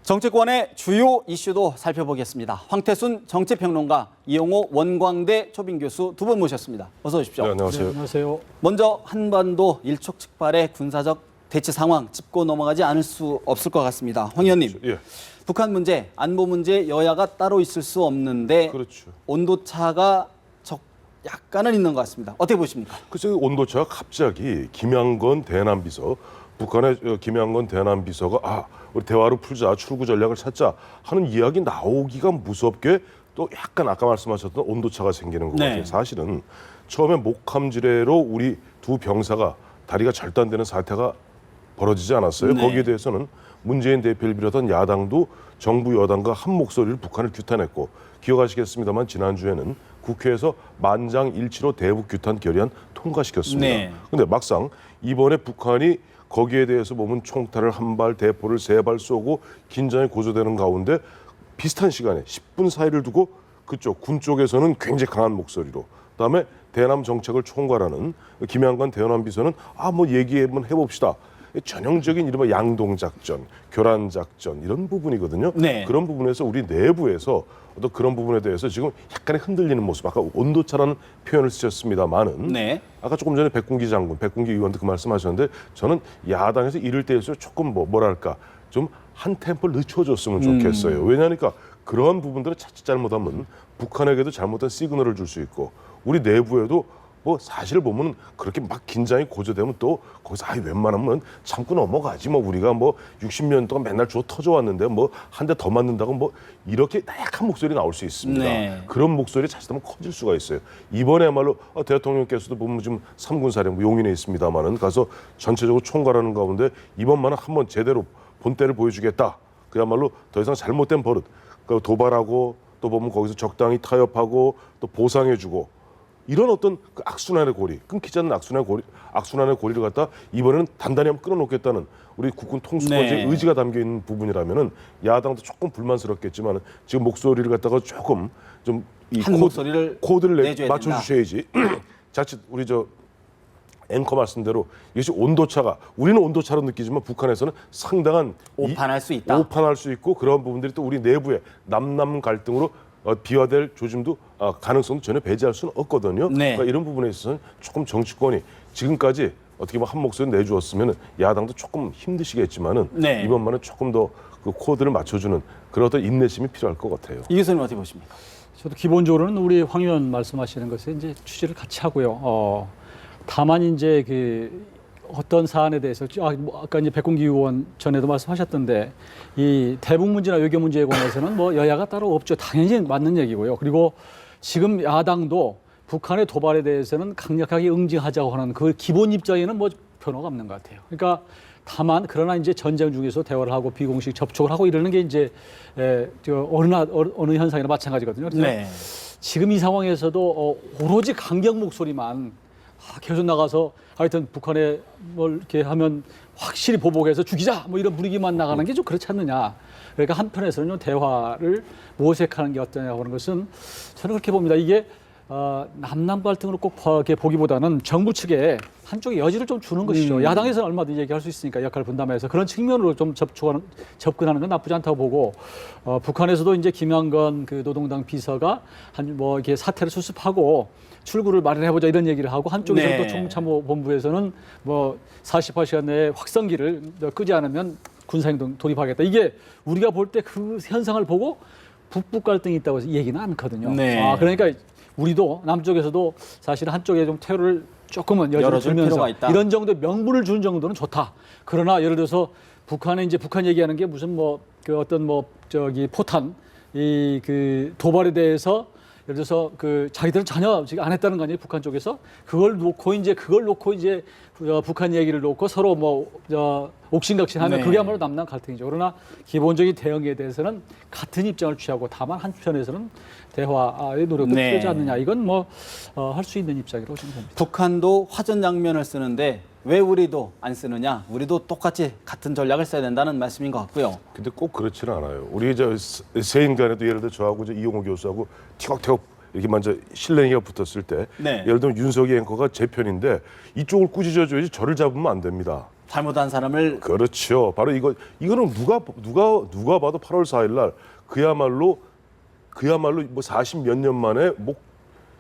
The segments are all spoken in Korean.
정치권의 주요 이슈도 살펴보겠습니다. 황태순 정치평론가, 이용호 원광대 초빙 교수 두 분 모셨습니다. 어서 오십시오. 네, 안녕하세요. 네, 안녕하세요. 먼저 한반도 일촉즉발의 군사적 대치 상황 짚고 넘어가지 않을 수 없을 것 같습니다. 황 의원님, 예, 북한 문제, 안보 문제 여야가 따로 있을 수 없는데 그렇죠. 온도차가 약간은 있는 것 같습니다. 어떻게 보십니까? 그래서 온도차가 갑자기 김양건 대남비서, 북한의 김양건 대남비서가 우리 대화로 풀자, 출구 전략을 찾자 하는 이야기 나오기가 무섭게 또 약간 아까 말씀하셨던 온도차가 생기는 것 같아요. 사실은 처음에 목함지뢰로 우리 두 병사가 다리가 절단되는 사태가 벌어지지 않았어요. 네. 거기에 대해서는 문재인 대표를 비롯한 야당도 정부 여당과 한 목소리를 북한을 규탄했고, 기억하시겠습니다만 지난주에는 국회에서 만장일치로 대북 규탄 결의안 통과시켰습니다. 네. 근데 막상 이번에 북한이 거기에 대해서 보면 총탄을 한 발, 대포를 세 발 쏘고 긴장이 고조되는 가운데 비슷한 시간에 10분 사이를 두고 그쪽 군 쪽에서는 굉장히 강한 목소리로, 그다음에 대남 정책을 총괄하는 김양관 대남 비서는 뭐 얘기 한번 해봅시다. 전형적인 이른바 양동작전, 교란작전 이런 부분이거든요. 네. 그런 부분에서 우리 내부에서 어떤 그런 부분에 대해서 지금 약간의 흔들리는 모습, 아까 온도차라는 표현을 쓰셨습니다만은 네. 아까 조금 전에 백군기 장군, 백군기 의원도 그 말씀하셨는데 저는 야당에서 이럴 때일수록 조금 뭐랄까 좀 한 템포를 늦춰줬으면 좋겠어요. 왜냐하니까 그러한 부분들을 자칫 잘못하면 북한에게도 잘못된 시그널을 줄 수 있고, 우리 내부에도 뭐 사실 보면 그렇게 막 긴장이 고조되면 또 거기서 웬만하면 참고 넘어가지, 뭐 우리가 뭐 60년 동안 맨날 주워 터져왔는데 뭐 한 대 더 맞는다고 뭐 이렇게 나약한 목소리 나올 수 있습니다. 네. 그런 목소리 자칫하면 커질 수가 있어요. 이번에야말로 대통령께서도 보면 지금 3군 사령부 용인에 있습니다만은 가서 전체적으로 총괄하는 가운데 이번만은 한번 제대로 본때를 보여주겠다. 그야말로 더 이상 잘못된 버릇, 그 도발하고 또 보면 거기서 적당히 타협하고 또 보상해주고 이런 어떤 그 악순환의 고리, 끊기지 않는 악순환의 고리를 갖다 이번에는 단단히 한번 끊어놓겠다는 우리 국군 통수권자의 의지가 담겨 있는 부분이라면은 야당도 조금 불만스럽겠지만 지금 목소리를 갖다가 조금 좀 이 목소리를 코드를 맞춰주셔야지. 자칫 우리 앵커 말씀대로 이것이 온도차가, 우리는 온도차로 느끼지만 북한에서는 상당한 오판할 수 있다. 오판할 수 있고, 그런 부분들이 또 우리 내부에 남남 갈등으로 비화될 조짐도 가능성도 전혀 배제할 수는 없거든요. 네. 그러니까 이런 부분에 있어서는 조금 정치권이 지금까지 어떻게 보면 한 목소리 내주었으면 야당도 조금 힘드시겠지만은 이번만은 조금 더 그 코드를 맞춰주는 그런 어떤 인내심이 필요할 것 같아요. 이 교수님 어떻게 보십니까? 저도 기본적으로는 우리 황 의원 말씀하시는 것에 이제 취지를 같이 하고요. 다만 이제 그 어떤 사안에 대해서 아까 이제 백군기 의원 전에도 말씀하셨던데 이 대북 문제나 외교 문제에 관해서는 뭐 여야가 따로 없죠. 당연히 맞는 얘기고요. 그리고 지금 야당도 북한의 도발에 대해서는 강력하게 응징하자고 하는 그 기본 입장에는 뭐 변화가 없는 것 같아요. 그러니까 다만 그러나 이제 전쟁 중에서 대화를 하고 비공식 접촉을 하고 이러는 게 이제 어느 현상이나 마찬가지거든요. 그래서 지금 이 상황에서도 오로지 강경 목소리만 계속 나가서 하여튼 북한에 뭘 이렇게 하면 확실히 보복해서 죽이자 뭐 이런 분위기만 나가는 게 좀 그렇지 않느냐. 그러니까 한편에서는 대화를 모색하는 게 어떠냐고 하는 것은 저는 그렇게 봅니다. 이게 남남 갈등으로 꼭 이렇게 보기보다는 정부 측에 한쪽에 여지를 좀 주는 것이죠. 야당에서는 얼마든지 얘기할 수 있으니까 역할을 분담해서 그런 측면으로 좀 접근하는 건 나쁘지 않다고 보고, 북한에서도 이제 김양건 그 노동당 비서가 뭐 이렇게 사태를 수습하고 출구를 마련해보자 이런 얘기를 하고, 한쪽에서는 또 총참모본부에서는 뭐 48시간 내에 확성기를 끄지 않으면 군사행동 돌입하겠다. 이게 우리가 볼 때 그 현상을 보고 북북 갈등이 있다고 해서 얘기는 않거든요. 그러니까 우리도 남쪽에서도 사실 한쪽에 좀 테러를 조금은 여지를 주면서 이런 정도 명분을 주는 정도는 좋다. 그러나 예를 들어서 북한에 이제 북한 얘기하는 게 무슨 뭐 그 어떤 뭐 포탄 이 그 도발에 대해서 예를 들어서 그 자기들은 전혀 지금 안 했다는 거 아니에요, 북한 쪽에서. 그걸 놓고 이제 북한 얘기를 놓고 서로 뭐 옥신각신하면 그게야말로 남남 갈등이죠. 그러나 기본적인 대응에 대해서는 같은 입장을 취하고, 다만 한편에서는 대화의 노력도 필요하지 않느냐. 이건 뭐 할 수 있는 입장이라고 생각합니다. 북한도 화전장면을 쓰는데 왜 우리도 안 쓰느냐? 우리도 똑같이 같은 전략을 써야 된다는 말씀인 것 같고요. 근데 꼭 그렇지는 않아요. 우리 세인간에도 예를 들어 저하고 이용호 교수하고 티격태격 이렇게 먼저 실랭이가 붙었을 때 예를 들면 윤석이 앵커가 제 편인데 이쪽을 꾸짖어줘야지 저를 잡으면 안 됩니다. 잘못한 사람을 그렇죠. 바로 이거는 누가 봐도 8월 4일 날 그야말로 뭐 40 몇 년 만에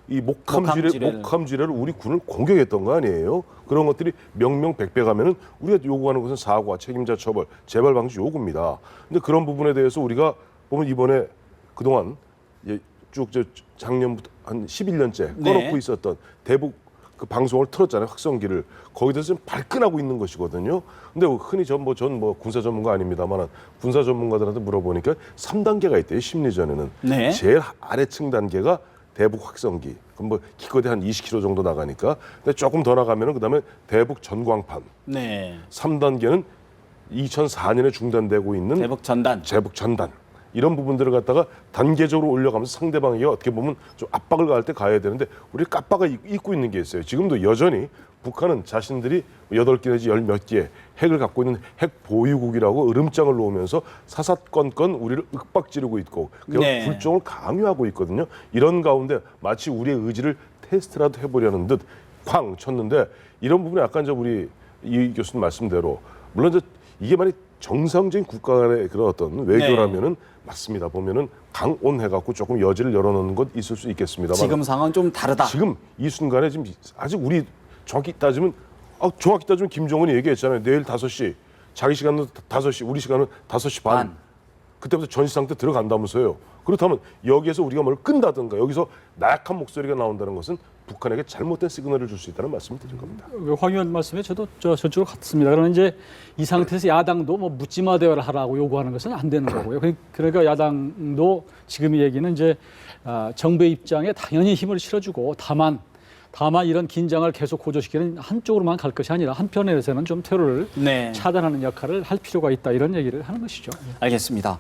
목함지뢰를 우리 군을 공격했던 거 아니에요? 그런 것들이 명명백백하면은 우리가 요구하는 것은 사과, 책임자 처벌, 재발 방지 요구입니다. 근데 그런 부분에 대해서 우리가 보면 이번에 그동안 쭉 작년부터 한 11년째 꺼놓고 있었던 대북 그 방송을 틀었잖아요. 확성기를. 거기에 대해서 좀 발끈하고 있는 것이거든요. 근데 흔히 전 군사 전문가 아닙니다만 군사 전문가들한테 물어보니까 3단계가 있대요. 심리전에는. 네. 제일 아래층 단계가 대북 확성기. 그럼 뭐 기껏해 한 20km 정도 나가니까. 근데 조금 더 나가면은 그다음에 대북 전광판. 네. 3단계는 2004년에 중단되고 있는 대북 전단. 이런 부분들을 갖다가 단계적으로 올려가면서 상대방에게 어떻게 보면 좀 압박을 가할 때 가야 되는데 우리 까빠가 잊고 있는 게 있어요. 지금도 여전히 북한은 자신들이 8개 내지 10몇 개의 핵을 갖고 있는 핵 보유국이라고 으름장을 놓으면서 사사건건 우리를 윽박지르고 있고 네. 불종을 강요하고 있거든요. 이런 가운데 마치 우리의 의지를 테스트라도 해보려는 듯 쾅 쳤는데 이런 부분에 아까 이제 우리 이 교수님 말씀대로 물론 이제 이게 만약 정상적인 국가 간의 그런 어떤 외교라면은 맞습니다. 보면은 강온해갖고 조금 여지를 열어놓는 것 있을 수 있겠습니다만 지금 상황 좀 다르다. 지금 이 순간에 지금 아직 우리 정확히 따지면 김정은이 얘기했잖아요. 내일 5시 자기 시간은 5시 우리 시간은 5시 반. 그때부터 전시 상태 들어간다면서요. 그렇다면 여기에서 우리가 뭘 끈다든가 여기서 나약한 목소리가 나온다는 것은 북한에게 잘못된 시그널을 줄 수 있다는 말씀을 드린 겁니다. 황 의원 말씀에 저도 전적으로 같습니다. 그러나 이제 이 상태에서 야당도 뭐 묻지마 대화를 하라고 요구하는 것은 안 되는 거고요. 그러니까 야당도 지금 이 얘기는 이제 정부의 입장에 당연히 힘을 실어주고 다만 이런 긴장을 계속 고조시키는 한쪽으로만 갈 것이 아니라 한편에서는 좀 테러를 차단하는 역할을 할 필요가 있다 이런 얘기를 하는 것이죠. 알겠습니다.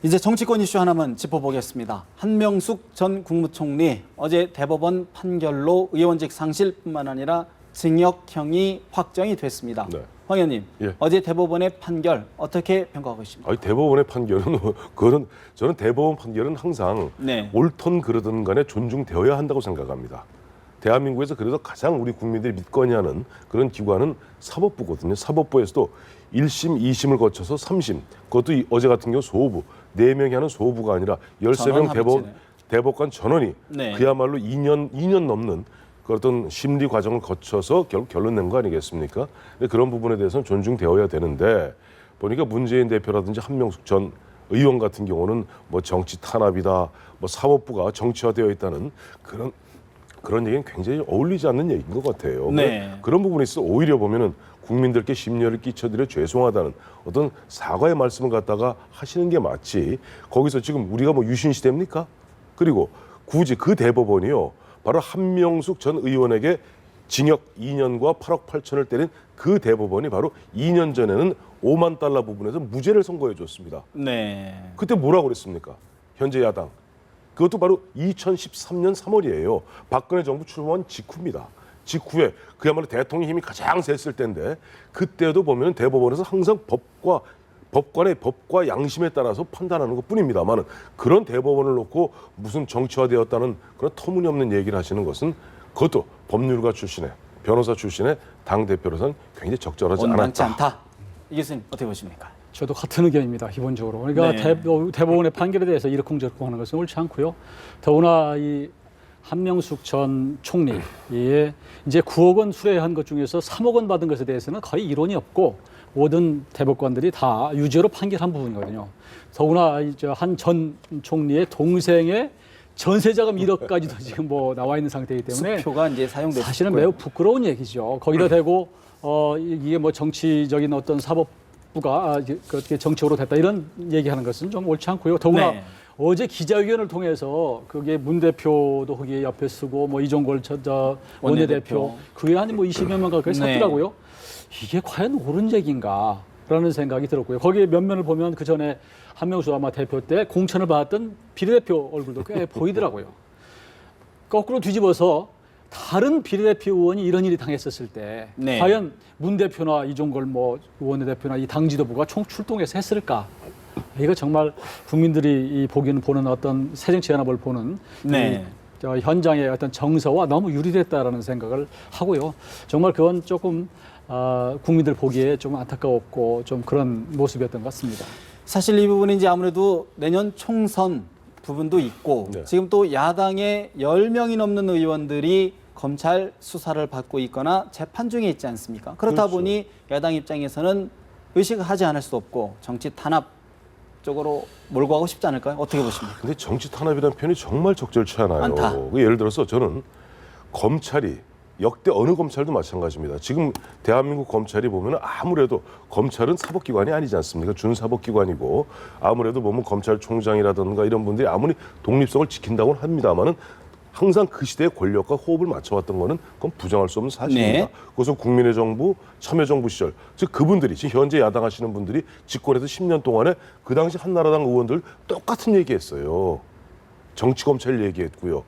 이제 정치권 이슈 하나만 짚어보겠습니다. 한명숙 전 국무총리 어제 대법원 판결로 의원직 상실뿐만 아니라 징역형이 확정이 됐습니다. 네. 황 의원님, 어제 대법원의 판결 어떻게 평가하고 계십니까? 대법원의 판결은 저는 대법원 판결은 항상 옳든 그르든 간에 존중되어야 한다고 생각합니다. 대한민국에서 그래도 가장 우리 국민들이 믿거니 하는 그런 기관은 사법부거든요. 사법부에서도 1심, 2심을 거쳐서 3심, 그것도 어제 같은 경우 소부, 4명이 하는 소부가 아니라 13명 대법관 전원이 그야말로 2년 넘는 그 어떤 심리 과정을 거쳐서 결국 결론 낸 거 아니겠습니까? 근데 그런 부분에 대해서는 존중되어야 되는데 보니까 문재인 대표라든지 한명숙 전 의원 같은 경우는 뭐 정치 탄압이다, 뭐 사법부가 정치화되어 있다는 그런 얘기는 굉장히 어울리지 않는 얘기인 것 같아요. 그런 부분에 있어서 오히려 보면은 국민들께 심려를 끼쳐드려 죄송하다는 어떤 사과의 말씀을 갖다가 하시는 게 맞지. 거기서 지금 우리가 뭐 유신시대입니까? 그리고 굳이 그 대법원이요. 바로 한명숙 전 의원에게 징역 2년과 8억 8천을 때린 그 대법원이 바로 2년 전에는 5만 달러 부분에서 무죄를 선고해 줬습니다. 그때 뭐라고 그랬습니까? 현재 야당. 그것도 바로 2013년 3월이에요. 박근혜 정부 출범한 직후입니다. 직후에 그야말로 대통령 힘이 가장 셌을 때인데 그때도 보면 대법원에서 항상 법관의 법과 양심에 따라서 판단하는 것뿐입니다만 그런 대법원을 놓고 무슨 정치화되었다는 그런 터무니없는 얘기를 하시는 것은 그것도 법률가 출신의 변호사 출신의 당대표로서는 굉장히 적절하지 않다. 이 교수님 어떻게 보십니까? 저도 같은 의견입니다. 기본적으로. 그러니까 대법원의 판결에 대해서 이러쿵저러쿵 하는 것은 옳지 않고요. 더구나 이 한명숙 전 총리의 이제 9억 원 수뢰한 것 중에서 3억 원 받은 것에 대해서는 거의 이론이 없고 모든 대법관들이 다 유죄로 판결한 부분이거든요. 더구나 한 전 총리의 동생의 전세자금 1억까지도 지금 뭐 나와 있는 상태이기 때문에 수표가 이제 사용됐고요. 사실은 매우 부끄러운 얘기죠. 거기다 대고 이게 뭐 정치적인 어떤 사법부가 그렇게 정책으로 됐다 이런 얘기하는 것은 좀 옳지 않고요. 더구나 어제 기자회견을 통해서 그게 문 대표도 거기에 옆에 쓰고 뭐 이종걸 원내대표 그 외에 한 뭐 20여 명 가까이 섰더라고요. 이게 과연 옳은 얘기인가라는 생각이 들었고요. 거기에 면면을 보면 그 전에 한명숙 아마 대표 때 공천을 받았던 비례대표 얼굴도 꽤 보이더라고요. 거꾸로 뒤집어서 다른 비례대표 의원이 이런 일이 당했었을 때 과연 문 대표나 이종걸 뭐 원내대표나 이 당 지도부가 총 출동해서 했을까? 이거 정말 국민들이 보는 어떤 새정치 연합을 보는 현장의 어떤 정서와 너무 유리됐다라는 생각을 하고요. 정말 그건 조금 국민들 보기에 좀 안타까웠고 좀 그런 모습이었던 것 같습니다. 사실 이 부분이 이제 아무래도 내년 총선 부분도 있고 네. 지금 또 야당의 10명이 넘는 의원들이 검찰 수사를 받고 있거나 재판 중에 있지 않습니까? 그렇다 그렇죠. 보니 야당 입장에서는 의식을 하지 않을 수 없고 정치 탄압 쪽으로 몰고 가고 싶지 않을까요? 어떻게 보십니까? 근데 정치 탄압이라는 표현이 정말 적절치 않아요. 않다. 예를 들어서 저는 검찰이 역대 어느 검찰도 마찬가지입니다. 지금 대한민국 검찰이 보면 아무래도 검찰은 사법기관이 아니지 않습니까? 준사법기관이고 아무래도 보면 검찰총장이라든가 이런 분들이 아무리 독립성을 지킨다고는 합니다만은 항상 그 시대의 권력과 호흡을 맞춰왔던 거는 그건 부정할 수 없는 사실입니다. 네. 그것은 국민의 정부, 참여정부 시절, 즉 그분들이 지금 현재 야당하시는 분들이 집권해서 10년 동안에 그 당시 한나라당 의원들 똑같은 얘기했어요. 정치검찰 얘기했고요.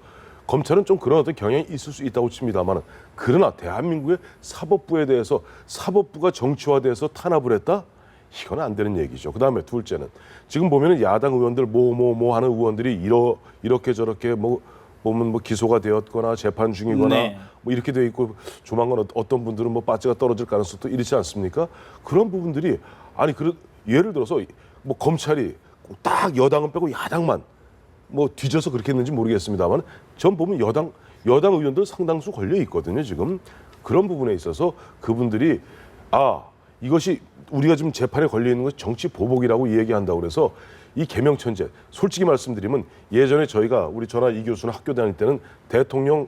검찰은 좀 그런 어떤 경향이 있을 수 있다고 칩니다만 그러나 대한민국의 사법부에 대해서 사법부가 정치화돼서 탄압을 했다? 이건 안 되는 얘기죠. 그다음에 둘째는 지금 보면은 야당 의원들 뭐 하는 의원들이 이렇게 저렇게 보면 기소가 되었거나 재판 중이거나 네. 뭐 이렇게 돼 있고 조만간 어떤 분들은 뭐 빠지가 떨어질 가능성도 이렇지 않습니까? 그런 부분들이 아니 예를 들어서 뭐 검찰이 딱 여당은 빼고 야당만 뭐 뒤져서 그렇게 했는지 모르겠습니다만 전 보면 여당 의원들 상당수 걸려 있거든요. 지금 그런 부분에 있어서 그분들이 이것이 우리가 지금 재판에 걸려 있는 것이 정치 보복이라고 얘기한다고 그래서 이 개명천재 솔직히 말씀드리면 예전에 저희가 우리 저나 이 교수는 학교 다닐 때는 대통령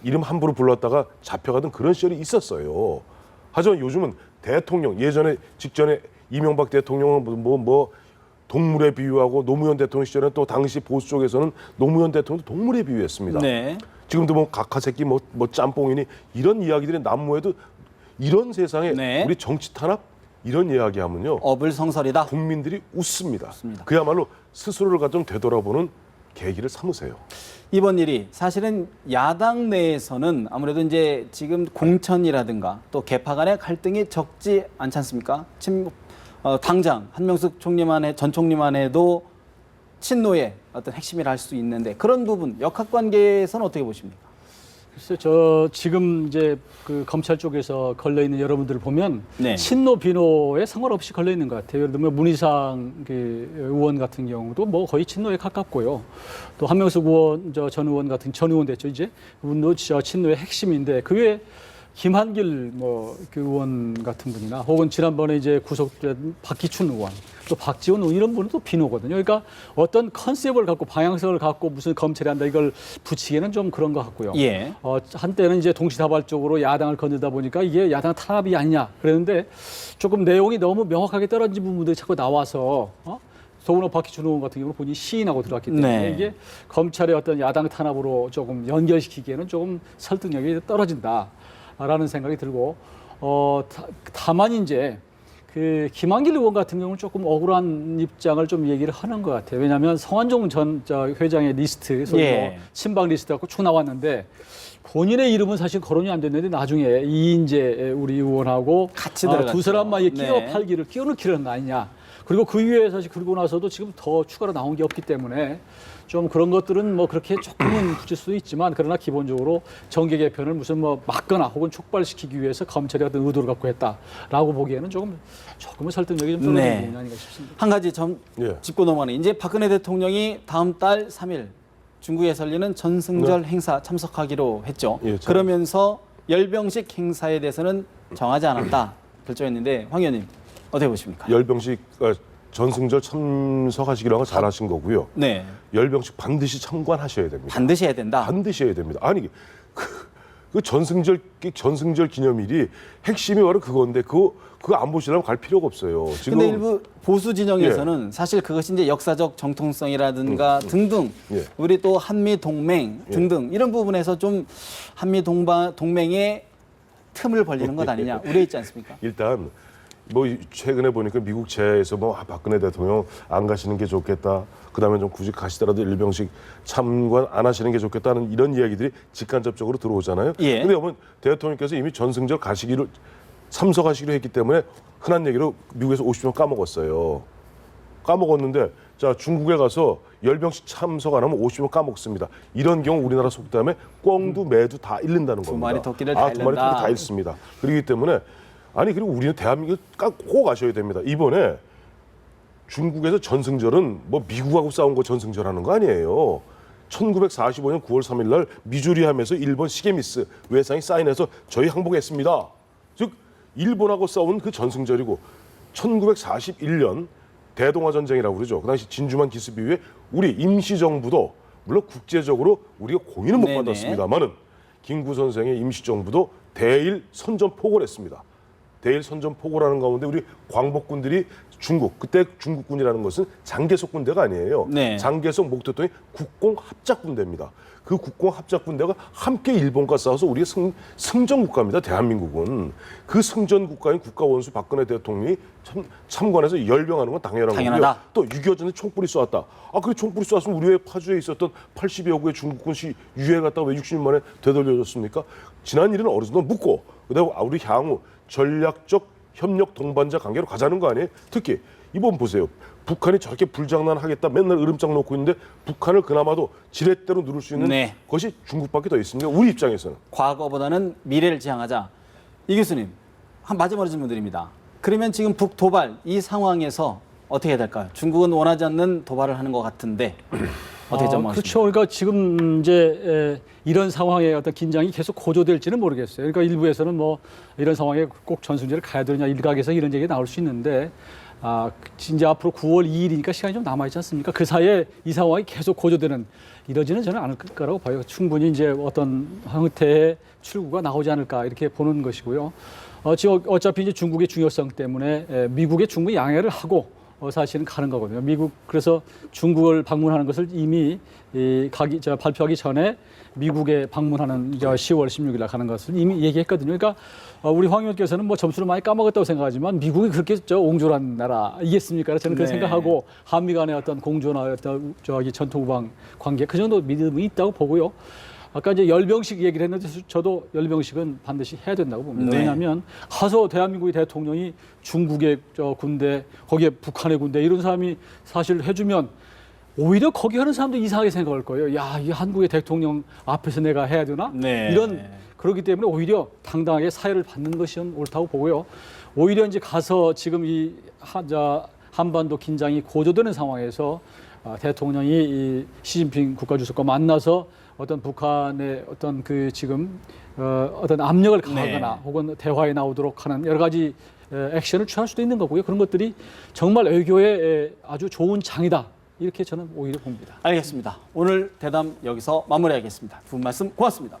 이름 함부로 불렀다가 잡혀가던 그런 시절이 있었어요. 하지만 요즘은 대통령 직전에 이명박 대통령은 동물에 비유하고 노무현 대통령 시절에 또 당시 보수 쪽에서는 노무현 대통령도 동물에 비유했습니다. 네. 지금도 뭐 각하새끼 뭐 짬뽕이니 이런 이야기들이 난무해도 이런 세상에 네. 우리 정치 탄압 이런 이야기하면요 어불성설이다. 국민들이 웃습니다. 그야말로 스스로를 좀 되돌아보는 계기를 삼으세요. 이번 일이 사실은 야당 내에서는 아무래도 이제 지금 공천이라든가 또 개파 간의 갈등이 적지 않지 않습니까? 당장 한명숙 전 총리만 해도 친노의 어떤 핵심이라 할 수 있는데 그런 부분 역학관계에서는 어떻게 보십니까? 글쎄, 저 지금 이제 그 검찰 쪽에서 걸려 있는 여러분들을 보면 네. 친노 비노에 상관없이 걸려 있는 것 같아요. 예를 들면 문희상 그 의원 같은 경우도 뭐 거의 친노에 가깝고요. 또 한명숙 전 의원 같은 전 의원 됐죠 이제 그분도 친노의 핵심인데 그 외에 김한길 그 의원 같은 분이나 혹은 지난번에 이제 구속된 박기춘 의원 또 박지원 의원 이런 분은 또 비노거든요. 그러니까 어떤 컨셉을 갖고 방향성을 갖고 무슨 검찰이 한다 이걸 붙이기에는 좀 그런 것 같고요. 예. 한때는 이제 동시다발적으로 야당을 건들다 보니까 이게 야당 탄압이 아니냐 그랬는데 조금 내용이 너무 명확하게 떨어진 부분들이 자꾸 나와서 더구나 박기춘 의원 같은 경우는 본인이 시인하고 들어왔기 때문에 네. 이게 검찰의 어떤 야당 탄압으로 조금 연결시키기에는 조금 설득력이 떨어진다라는 생각이 들고 다만 이제 그 김한길 의원 같은 경우는 조금 억울한 입장을 좀 얘기를 하는 것 같아요. 왜냐하면 성완종 전 회장의 리스트, 소위 예. 친박 리스트 갖고 쭉 나왔는데 본인의 이름은 사실 거론이 안 됐는데 나중에 이인재 우리 의원하고 같이 들어갔죠. 두 사람만 네. 끼워넣기를 한 거 아니냐. 그리고 그 이후에 사실 그러고 나서도 지금 더 추가로 나온 게 없기 때문에 좀 그런 것들은 뭐 그렇게 조금은 붙일 수도 있지만 그러나 기본적으로 정계 개편을 무슨 막거나 혹은 촉발시키기 위해서 검찰이 어떤 의도를 갖고 했다라고 보기에는 조금은 설득력이 좀 떨어지는 네. 부분이 아닌가 싶습니다. 한 가지 좀 예. 짚고 넘어가는 이제 박근혜 대통령이 다음 달 3일 중국에서 열리는 전승절 행사 참석하기로 했죠. 예, 그러면서 열병식 행사에 대해서는 정하지 않았다 결정했는데 황 의원님 어떻게 보십니까? 열병식 전승절 참석하시기로 한 거 잘하신 거고요. 네, 열병식 반드시 참관하셔야 됩니다. 반드시 해야 된다. 반드시 해야 됩니다. 아니 그 전승절 기념일이 핵심이 바로 그건데 그거 안 보시려면 갈 필요가 없어요. 지금 근데 일부 보수 진영에서는 사실 그것이 이제 역사적 정통성이라든가 등등 예. 우리 또 한미 동맹 등등 이런 부분에서 좀 한미 동맹의 틈을 벌리는 것 아니냐 우려 있지 않습니까? 일단 최근에 보니까 미국 제에서 박근혜 대통령 안 가시는 게 좋겠다. 그다음에 좀 굳이 가시더라도 일병식 참관 안 하시는 게 좋겠다는 이런 이야기들이 직간접적으로 들어오잖아요. 예. 근데 여러분 대통령께서 이미 전승절 참석하시기로 했기 때문에 흔한 얘기로 미국에서 50명 까먹었어요. 까먹었는데 자, 중국에 가서 열병식 참석 안 하면 50원 까먹습니다. 이런 경우 우리나라 속담에 꿩도 매도 다 잃는다는 겁니다. 두 마리 토끼를 다 두 마리 잃는다. 토끼 다 잃습니다. 그렇기 때문에 아니 그리고 우리는 대한민국 꼭 아셔야 됩니다. 이번에 중국에서 전승절은 뭐 미국하고 싸운 거 전승절하는 거 아니에요. 1945년 9월 3일 날 미주리함에서 일본 시게미스 외상이 사인해서 저희 항복했습니다. 즉 일본하고 싸운 그 전승절이고 1941년 대동아 전쟁이라고 그러죠. 그 당시 진주만 기습 이후에 우리 임시정부도 물론 국제적으로 우리가 공인은 못 네네. 받았습니다만은 김구 선생의 임시정부도 대일 선전포고를 했습니다. 대일 선전포고라는 가운데 우리 광복군들이 중국, 그때 중국군이라는 것은 장개석 군대가 아니에요. 네. 장개석 목토통이 국공합작군대입니다. 그 국공합작군대가 함께 일본과 싸워서 우리가 승전국가입니다. 대한민국은. 그 승전국가인 국가원수 박근혜 대통령이 참관해서 열병하는 건 당연한 당연하다. 거고요. 또 6.25 전에 총불이 쏘았다. 아, 그래 총불이 쏘았으면 우리 왜 파주에 있었던 80여 구의 중국군 유해 갔다가 왜 60년 만에 되돌려줬습니까? 지난 일은 어느 정도 묻고 그다음에 우리 향후 전략적 협력 동반자 관계로 가자는 거 아니에요? 특히 이번 보세요. 북한이 저렇게 불장난하겠다 맨날 으름장 놓고 있는데 북한을 그나마도 지렛대로 누를 수 있는 네. 것이 중국밖에 더 있습니다. 우리 입장에서는. 과거보다는 미래를 지향하자. 이 교수님, 한 마지막으로 질문드립니다. 그러면 지금 북도발 이 상황에서 어떻게 해야 될까요? 중국은 원하지 않는 도발을 하는 것 같은데 어떻게 전망하십니까? 그렇죠. 그러니까 지금 이제 이런 상황에 어떤 긴장이 계속 고조될지는 모르겠어요. 그러니까 일부에서는 뭐 이런 상황에 꼭 전승절을 가야 되느냐 일각에서 이런 얘기가 나올 수 있는데 이제 앞으로 9월 2일이니까 시간이 좀 남아 있지 않습니까? 그 사이에 이 상황이 계속 고조되는 이러지는 저는 않을 거라고 봐요. 충분히 이제 어떤 형태의 출구가 나오지 않을까 이렇게 보는 것이고요. 지금 어차피 이제 중국의 중요성 때문에 미국에 충분히 양해를 하고 사실은 가는 거거든요. 그래서 중국을 방문하는 것을 이미 발표하기 전에 미국에 방문하는 10월 16일 날 가는 것을 이미 얘기했거든요. 그러니까 우리 황 의원께서는 뭐 점수를 많이 까먹었다고 생각하지만 미국이 그렇게 옹졸한 나라이겠습니까? 저는 그렇게 네. 생각하고 한미 간의 어떤 공조나 어떤 전통 우방 관계 그 정도 믿음이 있다고 보고요. 아까 이제 열병식 얘기를 했는데 저도 열병식은 반드시 해야 된다고 봅니다. 네. 왜냐하면 가서 대한민국의 대통령이 중국의 군대, 거기에 북한의 군대 이런 사람이 사실 해주면 오히려 거기 하는 사람도 이상하게 생각할 거예요. 야, 이 한국의 대통령 앞에서 내가 해야 되나? 네. 그렇기 때문에 오히려 당당하게 사회를 받는 것이 옳다고 보고요. 오히려 이제 가서 지금 이 한반도 긴장이 고조되는 상황에서 대통령이 이 시진핑 국가주석과 만나서 어떤 북한의 어떤 그 지금 어떤 압력을 가하거나 네. 혹은 대화에 나오도록 하는 여러 가지 액션을 취할 수도 있는 거고요. 그런 것들이 정말 외교에 아주 좋은 장이다. 이렇게 저는 오히려 봅니다. 알겠습니다. 오늘 대담 여기서 마무리하겠습니다. 두 분 말씀 고맙습니다.